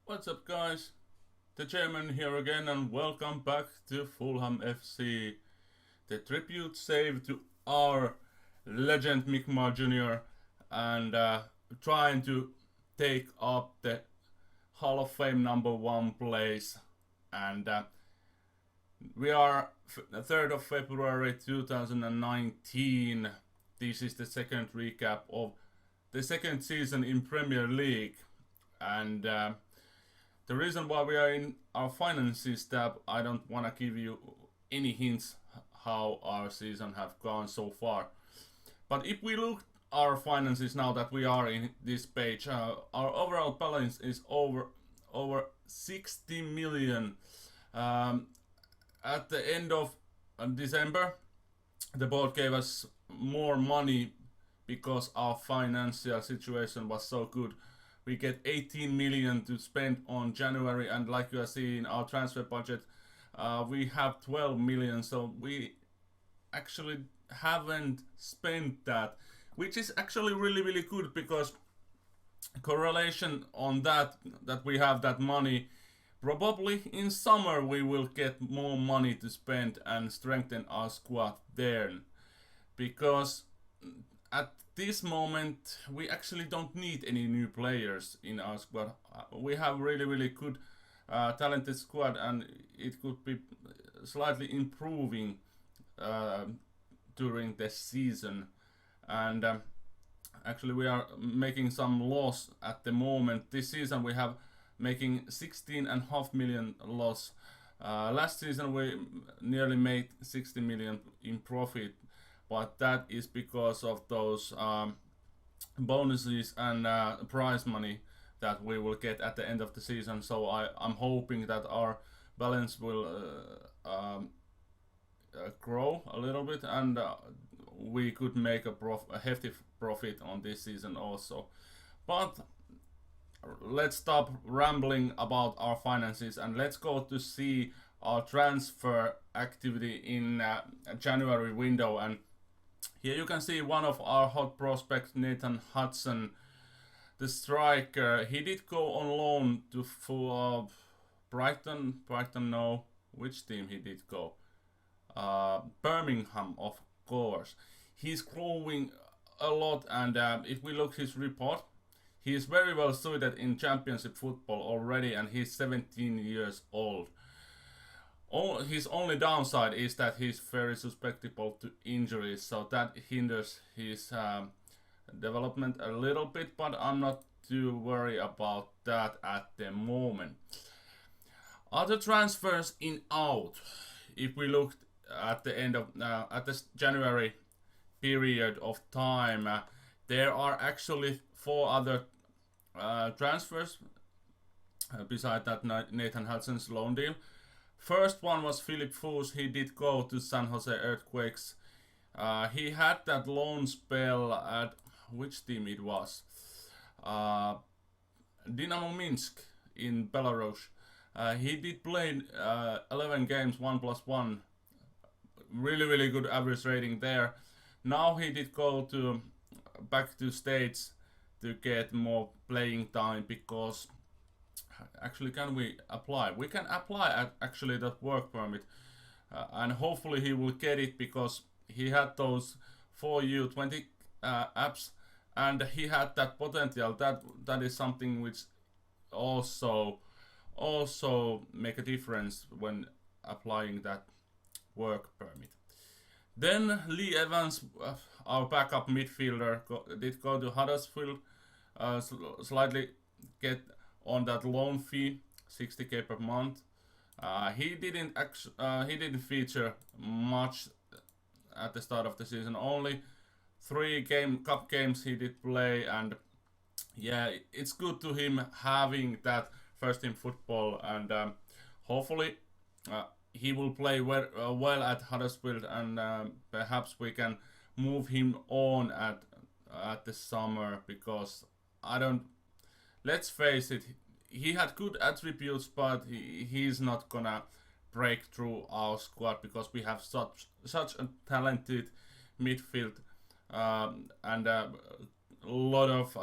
What's up, guys? The chairman here again, and welcome back to Fulham FC. The tribute save to our legend Mick Jr. and trying to take up the Hall of Fame #1 place. And we are 3rd of February 2019. This is the second recap of the second season in Premier League. And the reason why we are in our finances tab, I don't want to give you any hints how our season have gone so far. But if we look our finances now that we are in this page, our overall balance is over 60 million. At the end of December, the board gave us more money because our financial situation was so good. We get 18 million to spend on January, and like you are seeing our transfer budget, we have 12 million, so we actually haven't spent that, which is actually really good, because correlation on that we have that money. Probably in summer we will get more money to spend and strengthen our squad there, because at this moment we actually don't need any new players in our squad. We have really good talented squad, and it could be slightly improving during the season. And actually we are making some loss at the moment. This season we have making 16.5 million loss. Last season we nearly made 60 million in profit, but that is because of those bonuses and prize money that we will get at the end of the season. So I'm hoping that our balance will grow a little bit, and we could make a hefty profit on this season also. But let's stop rambling about our finances and let's go to see our transfer activity in January window. And here you can see one of our hot prospects, Nathan Hudson, the striker. He did go on loan to Brighton. No, which team he did go? Birmingham, of course. He's growing a lot, and if we look his report, he is very well suited in championship football already, and he's 17 years old. His only downside is that he's very susceptible to injuries, so that hinders his development a little bit, but I'm not too worried about that at the moment. Other transfers in out, if we looked at the end of at this January period of time, there are actually 4 other transfers beside that Nathan Hudson's loan deal. First one was Philip Foos. He did go to San Jose Earthquakes. He had that loan spell at which team it was? Dynamo Minsk in Belarus. He did play 11 games, 1+1. Really good average rating there. Now he did go back to States to get more playing time, because actually can we apply? We can apply actually that work permit, and hopefully he will get it, because he had those 4U20 apps, and he had that potential. That is something which also make a difference when applying that work permit. Then Lee Evans, our backup midfielder, did go to Huddersfield, slightly get on that loan fee, 60k per month. He didn't feature much at the start of the season. Only 3 cup games he did play, and yeah, it's good to him having that first team football, and hopefully he will play well at Huddersfield, and perhaps we can move him on at the summer, because let's face it, he had good attributes, but he's not gonna break through our squad, because we have such a talented midfield, and a lot of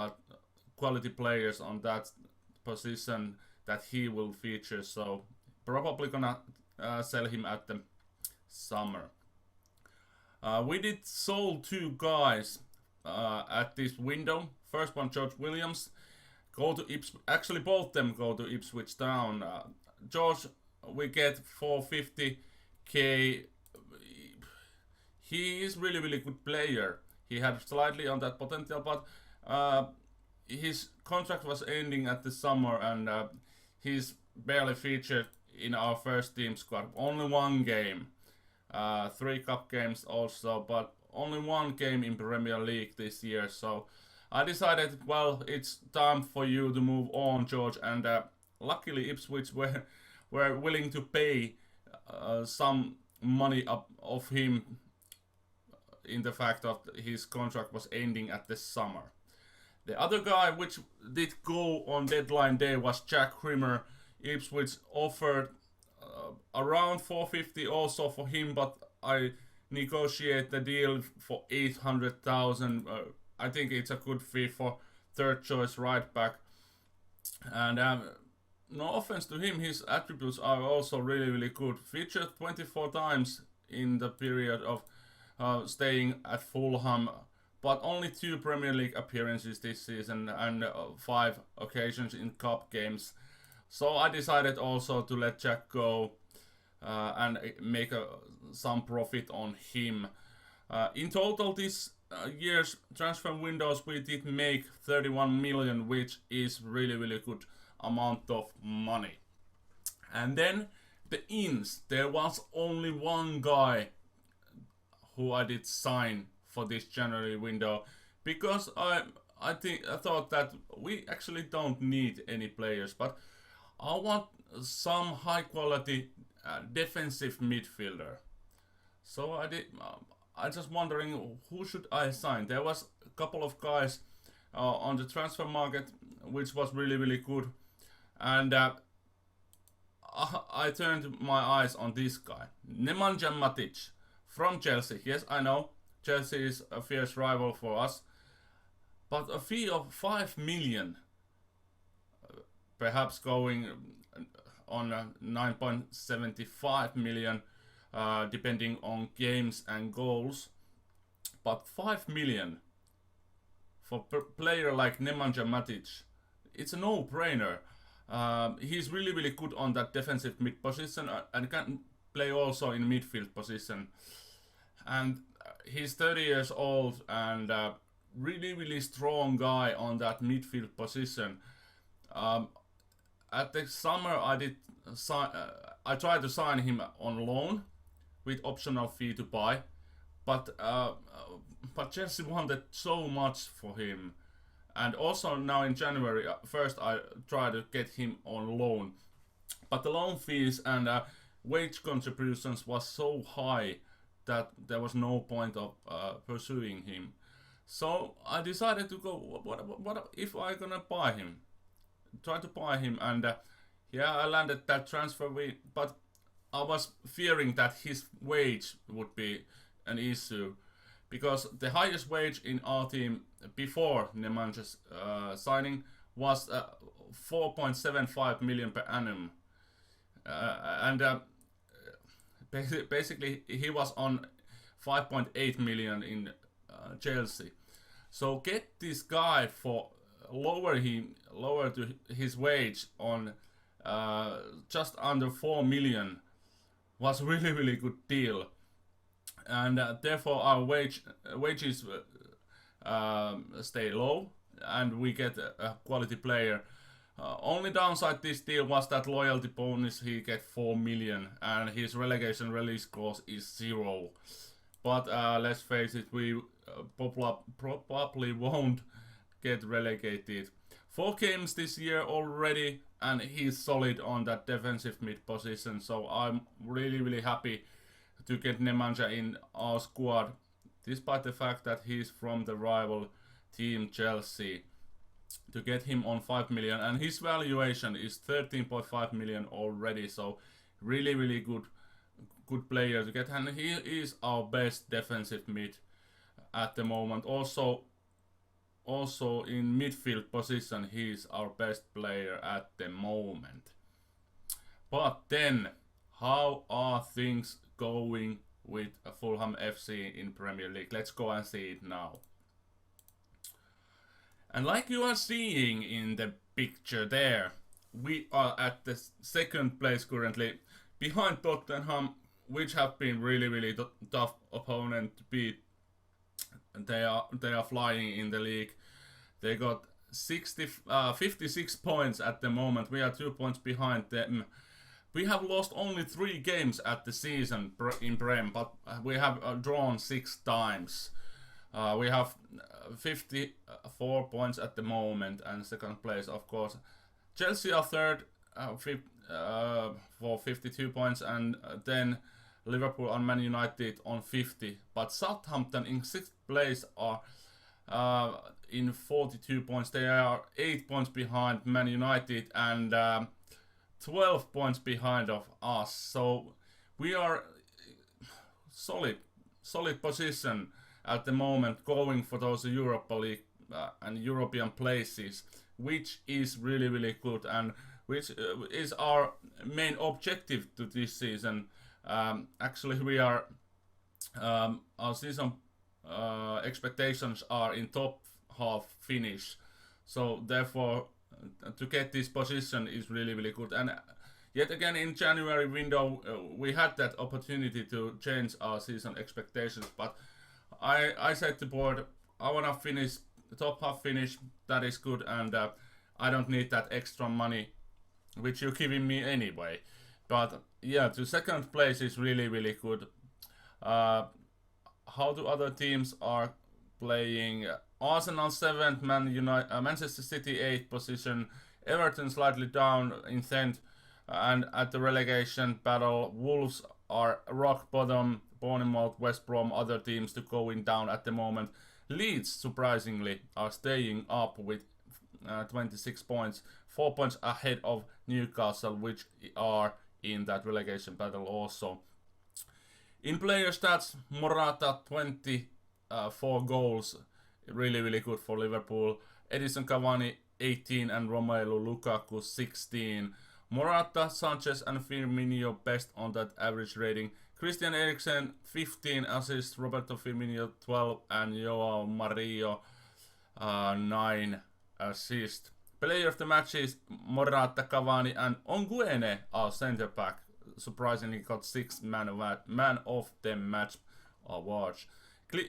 quality players on that position that he will feature. So probably gonna sell him at the summer. We did sold 2 guys at this window. First one, George Williams, go to Ipswich. Actually, both them go to Ipswich Town. George, we get 450k. He is really good player. He had slightly on that potential, but his contract was ending at the summer, and he's barely featured in our first team squad. Only 1 game. 3 cup games also, but only 1 game in Premier League this year. So I decided, well, it's time for you to move on, George. And luckily, Ipswich were willing to pay some money up of him in the fact that his contract was ending at the summer. The other guy which did go on deadline day was Jack Rimmer. Ipswich offered around 450 also for him, but I negotiate the deal for 800,000. I think it's a good fee for third choice right back. And no offense to him, his attributes are also really good. Featured 24 times in the period of staying at Fulham, but only 2 Premier League appearances this season and 5 occasions in cup games. So I decided also to let Jack go and make some profit on him. In total, this year's transfer windows we did make 31 million, which is really good amount of money. And then the ins, there was only 1 guy who I did sign for this January window, because I thought that we actually don't need any players, but I want some high quality defensive midfielder. So I did. I just wondering who should I sign. There was a couple of guys on the transfer market which was really good, and I turned my eyes on this guy, Nemanja Matic from Chelsea. Yes, I know Chelsea is a fierce rival for us, but a fee of 5 million, perhaps going on 9.75 million, depending on games and goals. But 5 million for a player like Nemanja Matic, it's a no-brainer. He's really good on that defensive mid position and can play also in midfield position. And he's 30 years old and really strong guy on that midfield position. At the summer, I tried to sign him on loan with optional fee to buy, but Chelsea wanted so much for him, and also now in January, first I tried to get him on loan, but the loan fees and wage contributions was so high that there was no point of pursuing him. So I decided to go, what if I gonna buy him? Try to buy him, and I landed that transfer fee, but I was fearing that his wage would be an issue, because the highest wage in our team before Nemanja's signing was 4.75 million per annum, and basically he was on 5.8 million in Chelsea. So get this guy for lower to his wage on just under 4 million was really good deal, and therefore our wages stay low and we get a quality player. Only downside this deal was that loyalty bonus, he get 4 million and his relegation release clause is 0. But let's face it, we probably won't get relegated. 4 games this year already, and he's solid on that defensive mid position. So I'm really happy to get Nemanja in our squad, despite the fact that he's from the rival team Chelsea. To get him on 5 million, and his valuation is 13.5 million already. So really good player to get, and he is our best defensive mid at the moment. Also, also in midfield position, he's our best player at the moment. But then, how are things going with Fulham FC in Premier League? Let's go and see it now. And like you are seeing in the picture there, we are at the second place currently, behind Tottenham, which have been really tough opponent to beat. They are flying in the league. They got 56 points at the moment. We are 2 points behind them. We have lost only 3 games at the season in Prem, but we have drawn 6 times. We have 54 points at the moment, and second place, of course. Chelsea are third for 52 points, and then Liverpool and Man United on 50. But Southampton in 6th place are in 42 points. They are 8 points behind Man United and 12 points behind of us. So we are solid position at the moment, going for those Europa League and European places, which is really good, and which is our main objective to this season. Actually, we are our season expectations are in top half finish, so therefore to get this position is really good. And yet again, in January window we had that opportunity to change our season expectations, but I said to board, I wanna finish the top half finish. That is good, and I don't need that extra money which you're giving me anyway. But yeah, to second place is really good. How do other teams are playing? Arsenal 7th, Manchester City 8th position, Everton slightly down in 10th, and at the relegation battle, Wolves are rock bottom, Bournemouth, West Brom, other teams to going down at the moment. Leeds, surprisingly, are staying up with 26 points, 4 points ahead of Newcastle, which are in that relegation battle also. In player stats, Morata 24 goals, really good for Liverpool. Edison Cavani 18 and Romelu Lukaku 16. Morata, Sanchez and Firmino best on that average rating. Christian Eriksen 15 assists, Roberto Firmino 12 and Joao Mario 9 assists. Player of the match is Morata, Cavani and Onguene, our centre back. Surprisingly got 6 man of the match awards.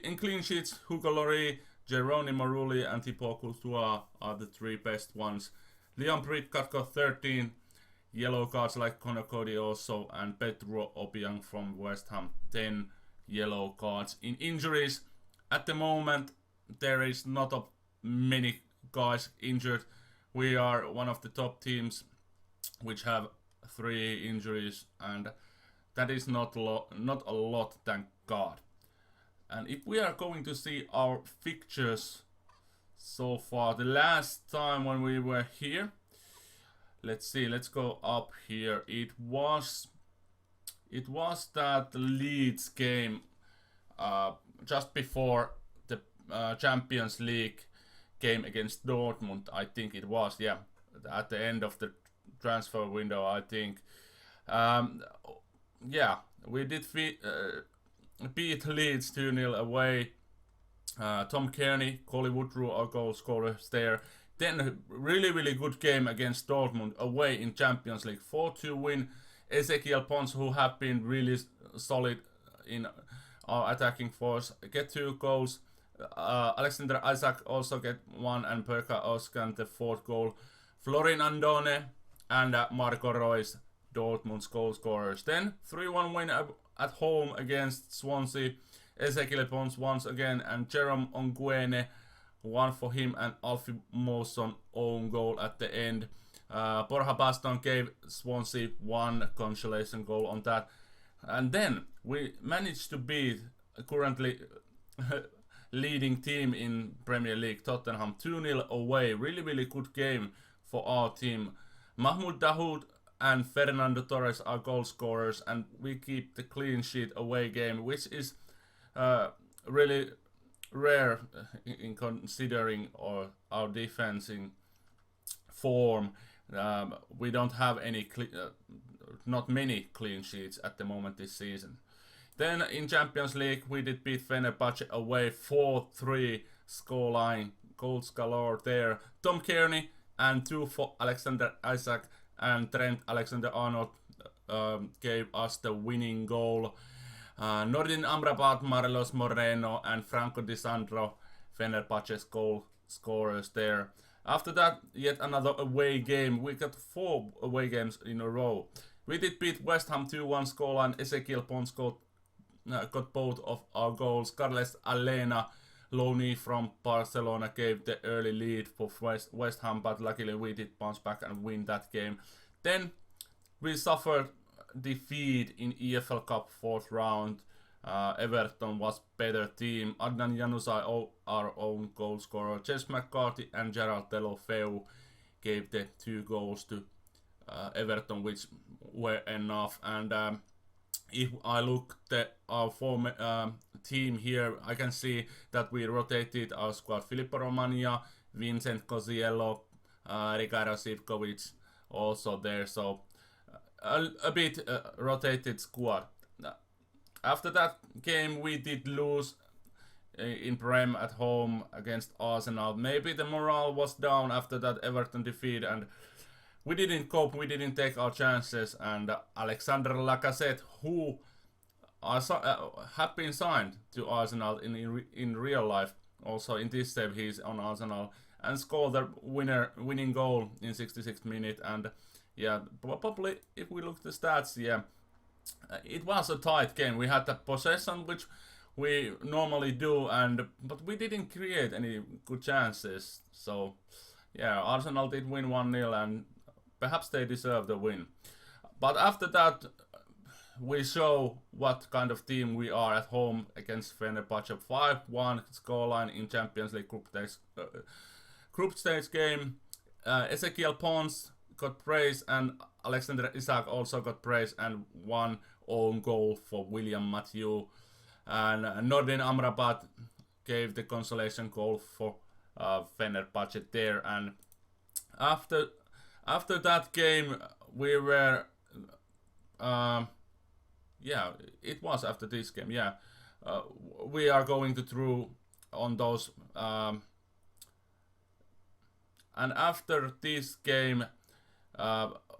In clean sheets, Hugo Lloris, Geronimo Rulli and Thibaut Courtois are the 3 best ones. Leon Britkat got 13 yellow cards, like Conor Cody also, and Petro Obiang from West Ham 10 yellow cards. In injuries, at the moment there is not many guys injured. We are one of the top teams which have 3 injuries, and that is not a lot, thank God. And if we are going to see our fixtures so far, the last time when we were here, let's see, let's go up here. It was that Leeds game just before the Champions League game against Dortmund, I think it was, yeah, at the end of the transfer window, I think. Yeah, we did beat Leeds 2-0 away. Tom Kearney, Coley Woodrow are goal scorers there. Then a really good game against Dortmund away in Champions League. 4-2 win. Ezekiel Pons, who have been really solid in our attacking force, get 2 goals. Alexander Isaac also get 1, and Perka Oskan the 4th goal. Florin Andone and Marco Reus, Dortmund's goal scorers. Then 3-1 win at home against Swansea. Ezekiel Pons once again, and Jerome Onguene, 1 for him, and Alfie Mawson own goal at the end. Borja Baston gave Swansea 1 consolation goal on that. And then we managed to beat currently leading team in Premier League, Tottenham, 2-0 away. Really good game for our team. Mahmoud Dahoud and Fernando Torres are goal scorers, and we keep the clean sheet away game, which is really rare in considering our defending form. We don't have not many clean sheets at the moment this season. Then in Champions League we did beat Fenerbahce away 4-3 scoreline, goals galore there. Tom Kearney and 2 for Alexander Isak and Trent Alexander-Arnold gave us the winning goal. Nordin Amrabat, Marlos Moreno and Franco Di Sandro, Fenerbahce's goal scorers there. After that, yet another away game. We got 4 away games in a row. We did beat West Ham 2-1 scoreline. Ezequiel Pons got both of our goals. Carles Alena, loanee from Barcelona, gave the early lead for West Ham, but luckily we did bounce back and win that game. Then we suffered defeat in EFL Cup 4th round. Everton was better team. Adnan Januzaj, our own goal scorer. Jess McCarthy and Gerald Deulofeu gave the 2 goals to Everton, which were enough. And if I look at our team here, I can see that we rotated our squad. Filippo Romania, Vincent Cosiello, Ricardo Sivkovic also there. So a bit rotated squad. After that game we did lose in Prem at home against Arsenal. Maybe the morale was down after that Everton defeat and we didn't cope, we didn't take our chances, and Alexandre Lacazette, who have been signed to Arsenal in real life, also in this save he's on Arsenal, and scored the winning goal in 66th minute. And yeah, probably if we look at the stats, yeah, it was a tight game. We had the possession, which we normally do, but we didn't create any good chances. So yeah, Arsenal did win 1-0 and perhaps they deserve the win. But after that, we show what kind of team we are at home against Fenerbahce. 5-1 scoreline in Champions League group stage game. Ezequiel Pons got praise and Alexander Isak also got praise and 1 own goal for William Mathieu. And Nordin Amrabat gave the consolation goal for Fenerbahce there. And after that game we were yeah, it was after this game, yeah, we are going to through on those and after this game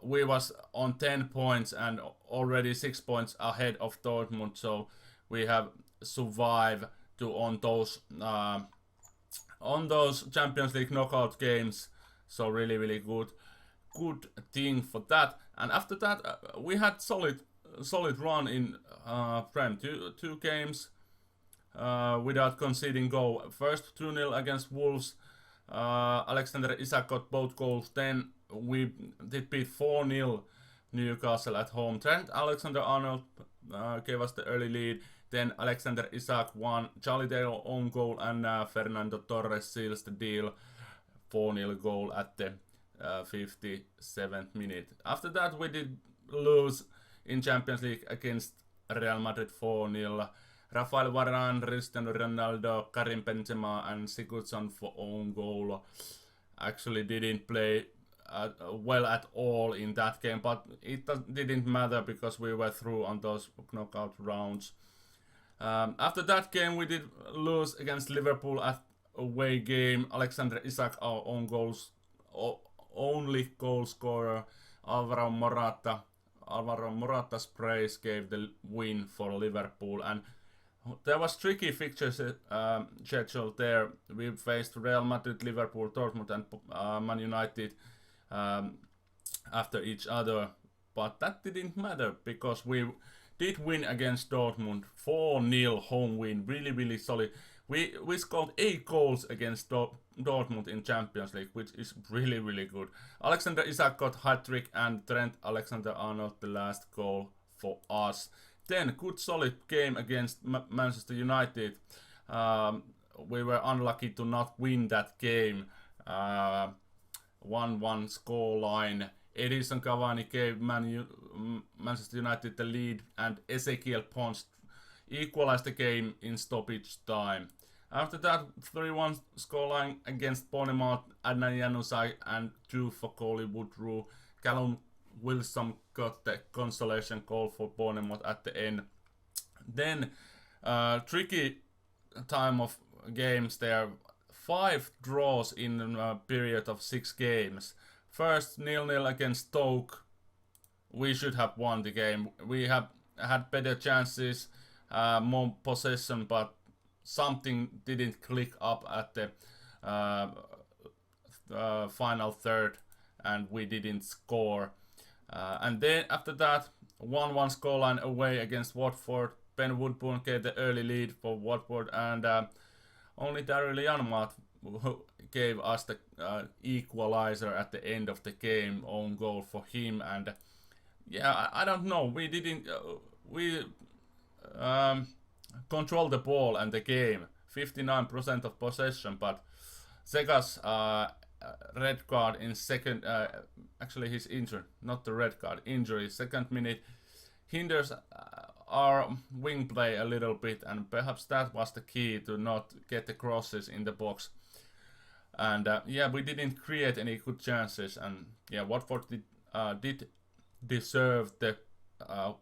we was on 10 points and already 6 points ahead of Dortmund, so we have survived to on those Champions League knockout games, so really good thing for that. And after that we had solid run in Prem. Two games without conceding goal. First 2-0 against Wolves. Alexander Isak got both goals. Then we did beat 4-0 Newcastle at home. Trent Alexander-Arnold gave us the early lead. Then Alexander Isak won. Charlie Dale own goal and Fernando Torres seals the deal. 4-0 goal at the 57th minute. After that we did lose in Champions League against Real Madrid 4-0. Rafael Varane, Cristiano Ronaldo, Karim Benzema and Sigurdsson for own goal actually didn't play well at all in that game, but it didn't matter because we were through on those knockout rounds. After that game we did lose against Liverpool at away game. Alexander Isak, our own goals, only goal scorer. Alvaro Morata's praise gave the win for Liverpool, and there was tricky fixtures schedule there. We faced Real Madrid, Liverpool, Dortmund and Man United after each other, but that didn't matter because we did win against Dortmund. 4-0 home win, really solid. We scored 8 goals against Dortmund in Champions League, which is really good. Alexander Isak got hat-trick and Trent Alexander-Arnold the last goal for us. Then good solid game against Manchester United. We were unlucky to not win that game. 1-1 scoreline. Edison Cavani gave Manchester United the lead and Ezequiel Pons equalized the game in stoppage time. After that, 3-1 scoreline against Bournemouth, Adnan Januzaj and 2 for Coley Woodrow. Callum Wilson got the consolation goal for Bournemouth at the end. Then, tricky time of games there. 5 draws in a period of 6 games. First, 0-0 against Stoke. We should have won the game. We have had better chances, more possession, but something didn't click up at the final third, and we didn't score. And then after that, 1-1 scoreline away against Watford. Ben Woodburn gave the early lead for Watford, and only Daryl Janmaat gave us the equalizer at the end of the game, own goal for him. And yeah, I don't know. We didn't. We control the ball and the game. 59% of possession, but Sega's red card in second. Actually, he's injured. Not the red card. Injury. Second minute hinders our wing play a little bit, and perhaps that was the key to not get the crosses in the box. And yeah, we didn't create any good chances, and yeah, Watford did deserve the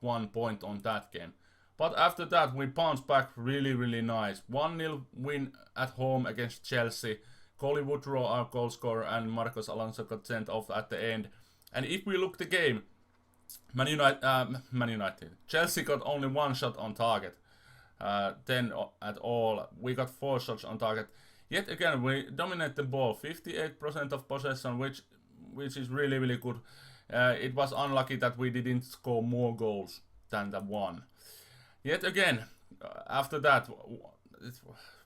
1 point on that game. But after that, we bounced back really nice. 1-0 win at home against Chelsea. Coley Woodrow, our goal scorer, and Marcos Alonso got sent off at the end. And if we look the game, Man United. Chelsea got only 1 shot on target. 10 at all. We got 4 shots on target. Yet again, we dominate the ball. 58% of possession, which is really good. It was unlucky that we didn't score more goals than the 1. Yet again, after that,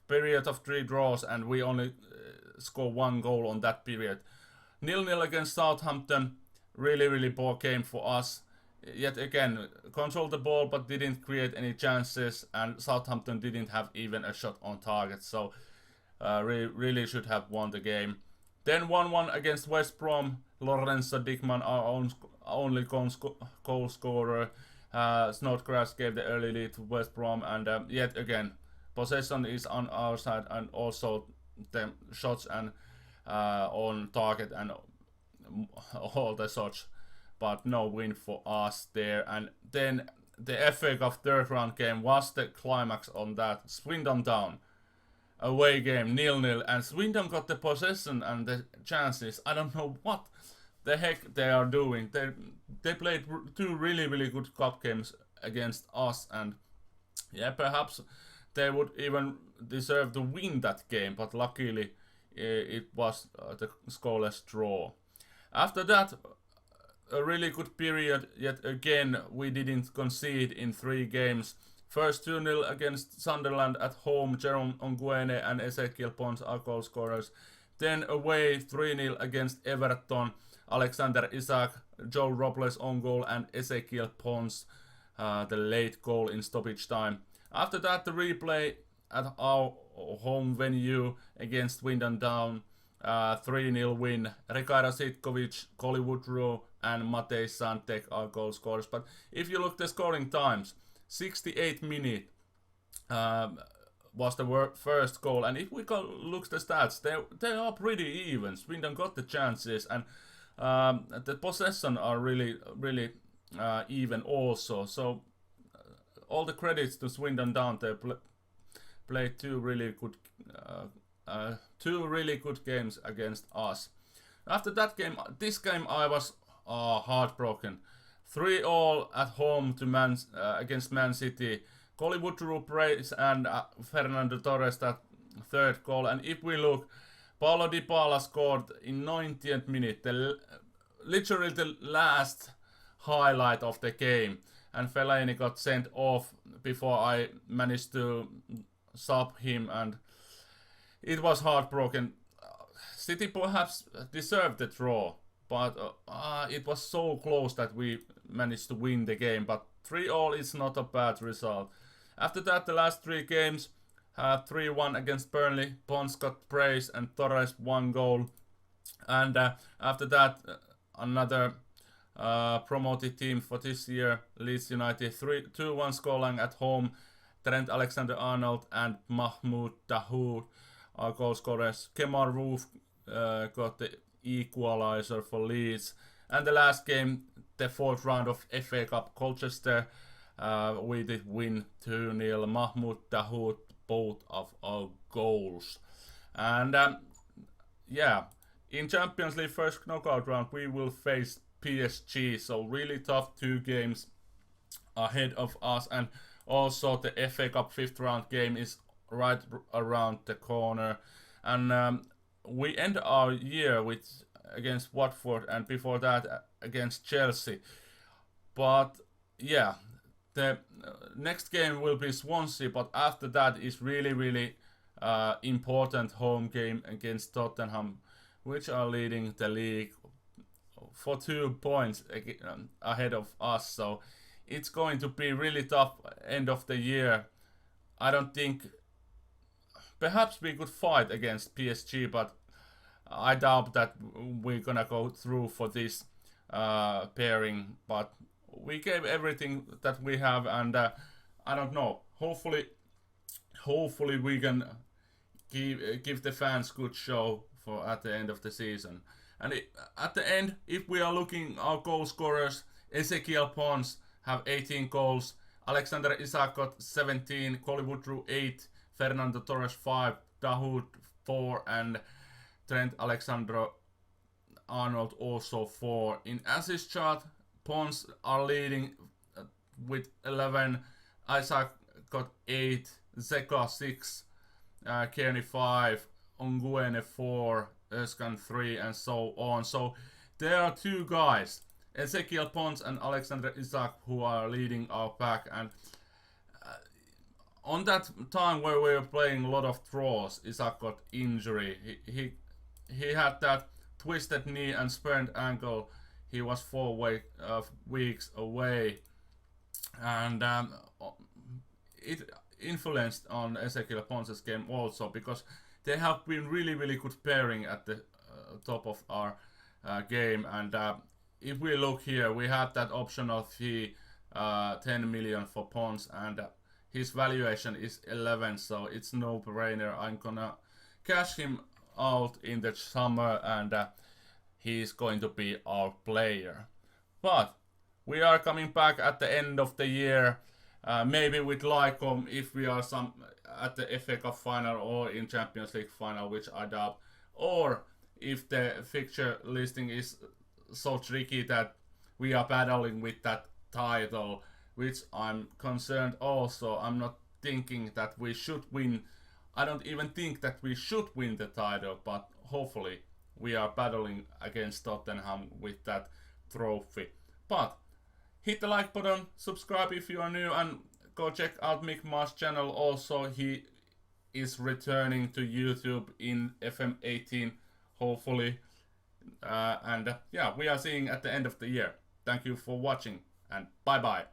period of 3 draws, and we only score 1 goal on that period. 0-0 against Southampton. Really poor game for us. Yet again, controlled the ball but didn't create any chances, and Southampton didn't have even a shot on target. So really should have won the game. Then 1-1 against West Brom. Lorenzo Dickman, our only goal scorer. Snodgrass gave the early lead to West Brom, and yet again, possession is on our side, and also the shots and on target and all the shots, but no win for us there. And then the FA Cup third round game was the climax on that. Swindon Town away game, 0-0, and Swindon got the possession and the chances. I don't know what the heck they are doing. They played 2 really good cup games against us, and yeah, perhaps they would even deserve to win that game, but luckily it was the scoreless draw. After that, a really good period. Yet again, we didn't concede in 3 games. First 2-0 against Sunderland at home. Jerome Onguene and Ezekiel Pons are goal scorers. Then away 3-0 against Everton. Alexander Isak, Joe Robles on goal, and Ezekiel Pons, the late goal in stoppage time. After that, the replay at our home venue against Swindon Town. 3-0 win. Ricardo Sitkovic, Coley Woodrow, and Matej Santek are goal scorers. But if you look the scoring times, 68 minutes was the first goal, and if we look the stats, they are pretty even. Swindon got the chances, and the possession are really even also. So all the credits to Swindon Town. They played 2 really good games against us. After that game, this game I was heartbroken. 3-3 at home to against Man City. Coley Woodrow brace and Fernando Torres that third goal. And if we look, Paulo Dybala scored in 90th minute, literally the last highlight of the game. And Fellaini got sent off before I managed to sub him, and it was heartbroken. City perhaps deserved the draw, but it was so close that we managed to win the game. But 3-3 is not a bad result. After that, the last 3 games, 3-1 against Burnley. Pons got praise and Torres 1 goal. And after that, another promoted team for this year, Leeds United, 2-1 scoreline at home Trent Alexander-Arnold and Mahmoud Dahoud are goal scorers. Kemar Roof got the equalizer for Leeds. And the last game, the fourth round of FA Cup, Colchester, we did win 2-0. Mahmoud Dahoud, both of our goals. And yeah, in Champions League first knockout round, we will face PSG. So really tough 2 games ahead of us. And also the FA Cup 5th round game is right around the corner. And we end our year with against Watford, and before that against Chelsea. But yeah, the next game will be Swansea, but after that is really important home game against Tottenham, which are leading the league for 2 points ahead of us. So it's going to be really tough end of the year. I don't think, perhaps we could fight against PSG, but I doubt that we're gonna go through for this pairing. But we gave everything that we have, and I don't know. Hopefully we can give the fans good show for at the end of the season. And at the end, if we are looking our goal scorers, Ezekiel Pons have 18 goals, Alexander Isak got 17, Colin Woodrow 8, Fernando Torres 5, Dahoud 4, and Trent Alexander-Arnold also 4. In assist chart, Pons are leading with 11, Isaac got 8, Zeka 6, Kearney 5, Onguene 4, Özkan 3, and so on. So there are 2 guys, Ezekiel Pons and Alexander Isak, who are leading our pack. And on that time where we were playing a lot of draws, Isak got injury. He had that twisted knee and sprained ankle. He was 4 weeks away, and it influenced on Ezekiel Pons' game also, because they have been really good pairing at the top of our game. And if we look here, we have that optional fee, 10 million for Pons, and his valuation is 11, so it's no brainer. I'm gonna cash him out in the summer, and he's going to be our player. But we are coming back at the end of the year, maybe with Lycom if we are at the FA Cup final or in Champions League final, which I doubt, or if the fixture listing is so tricky that we are battling with that title, which I'm concerned also. I'm not thinking that we should win. I don't even think that we should win the title, but hopefully we are battling against Tottenham with that trophy. But hit the like button, subscribe if you are new, and go check out Mick Ma's channel also. He is returning to YouTube in FM18, hopefully. And yeah, we are seeing at the end of the year. Thank you for watching, and bye bye.